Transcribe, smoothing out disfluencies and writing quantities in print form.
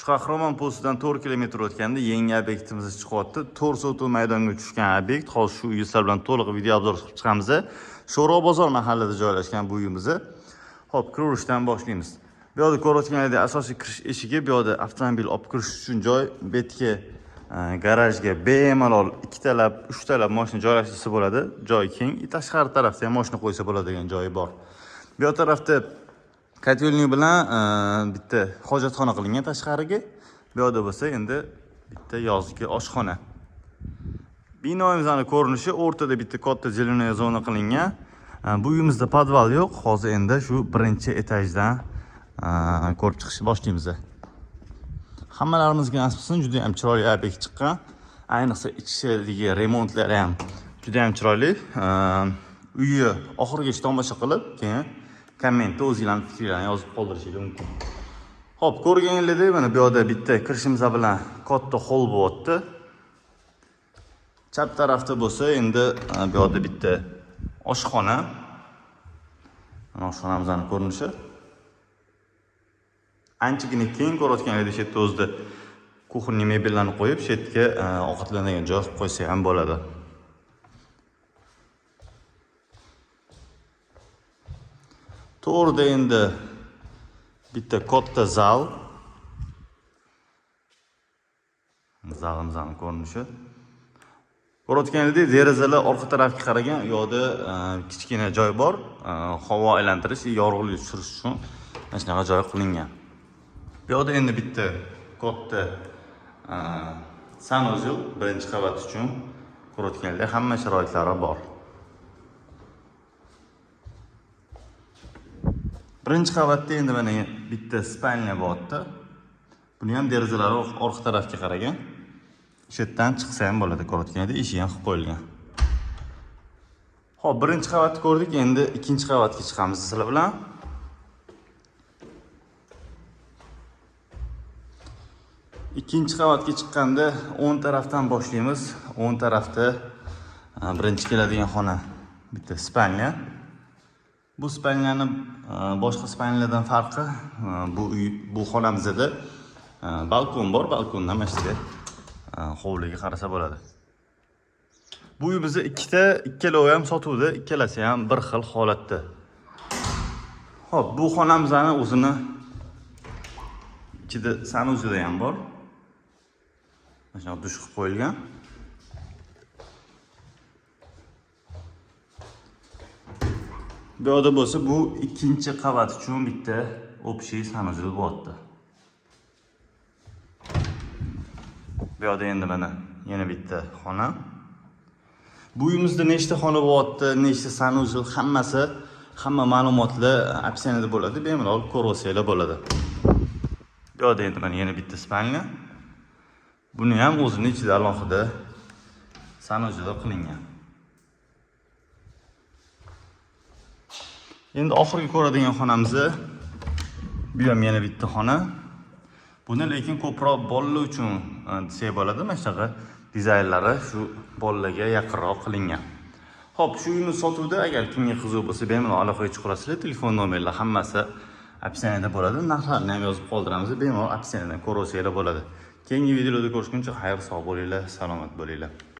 Qahramon postidan 4 kilometr o'tganda yangi obyektimiz chiqyapti. 4 sotuv maydonga tushgan obyekt. Hozir shu uy sizlar bilan to'liq video obzor qilib chiqamiz. Sho'ro bozor mahallada joylashgan bu uyimiz. Xo'p, kiravishdan boshlaymiz. Bu yerda ko'rayotganingizdek asosiy kirish eshigi, bu yerda avtomobil olib kirish uchun joy, betga garajga bemalol 2 talab, 3 talab mashina joylashtirsa bo'ladi. Joy keng. Tashqari tarafda ham mashina qo'ysa bo'ladigan joyi bor. Bu yer tarafda kotelniy bilan bitta hojatxona qilingan tashqariga. Bu yerda bo'lsa endi bitta yozgi oshxona. Binoimizning ko'rinishi o'rtada bitta katta zelenoy zona qilingan. Bu uyimizda podval yo'q. Hozir endi shu birinchi etajdan ko'rib chiqishni boshlaymiz. Hammalarimizga nasib qilsin, juda ham chiroyli obyekt chiqqan. Ayniqsa ichidagi remontlari ham juda ham chiroyli. Uyni oxirigacha tomosha qilib, keyin kommentda o'zingizlarning fikrlaringizni yozib qoldirishingiz mumkin. Xo'p, ko'rganingizdek, mana bu yerda bitta kirishimiz bilan katta hol bo'lyapti. Chap tarafda bo'lsa, endi bu yerda bitta oshxona. Mana oshxonamizning ko'rinishi. Anchagina keng ko'rayotganingizdek, shu yerda o'zida kuxonniy mebellarni qo'yib, shu yerga ovqatlanadigan joy qilib qo'ysa ham bo'ladi. To'g'rida endi bitta katta zal. Zalimizning ko'rinishi. Ko'rayotganingizdek, derazalar orqa tarafga qaragan, u yerda kichkina joy bor. Havo aylantirish, yorug'lik tushirish uchun mana shunaqa joy qilingan. Bu yerda endi bitta katta sanuzel birinchi qavat uchun ko'rayotganingizdek hamma sharoitlari bor. Birinchi qavatda endi mana bitta spalnya bo'lyapti. Buni ham derazalari orqa tarafga qaragan. Shu yerdan chiqsa ham bo'ladi, ko'rayotganingizda eshik ham qilib qo'yilgan. Xo'p, birinchi qavatni ko'rdik, endi ikkinchi qavatga chiqamiz sizlar bilan. Ikkinchi qavatga chiqqanda o'ng tarafdan boshlaymiz. O'ng tarafda birinchi keladigan xona bitta spalnya. Bu spalnyani boshqa spalyalardan farqi, bu xonamizda balkon bor, balkondan mashinaga hovliga qarasa bo'ladi. Bu uyimizda ikkalovi ham sotuvda, ikkalasi ham bir xil holatda. Xo'p, bu xonamizning o'zini ichida sanuzel ham bor. Mana dush qilib qo'yilgan. Bu yerda bo'lsa, bu ikkinchi qavat uchun bitta общий sanuzel bo'lyapti. Bu yerda endi mana yana bitta xona. Bu uyimizda nechta xona bo'lyapti, nechta sanuzel, hamma ma'lumotlar opsiyada bo'ladi, bemalol ko'rib olsanglar bo'ladi. Bu yerda endi mana yana bitta spalnya. Buni ham o'zining ichida alohida sanuzel qilingan. Endi oxirgi ko'radigan xonamiz bu ham yana bitta xona. Buni lekin ko'proq bolalar uchun desak bo'ladi, mana shunaqa dizaynlari shu bolalarga yaqinroq qilingan. Xo'p, shu uyimiz sotuvda, agar kimga qiziq bo'lsa, bemalol aloqaga chiqasizlar. Telefon nomerlar hammasi opsiyada bo'ladi. Narxlarni ham yozib qoldiramiz. Bemalol opsiyadan ko'rib olsanglar bo'ladi. Keyingi videolarda ko'rishguncha xayr, sog' bo'linglar, salomat bo'linglar.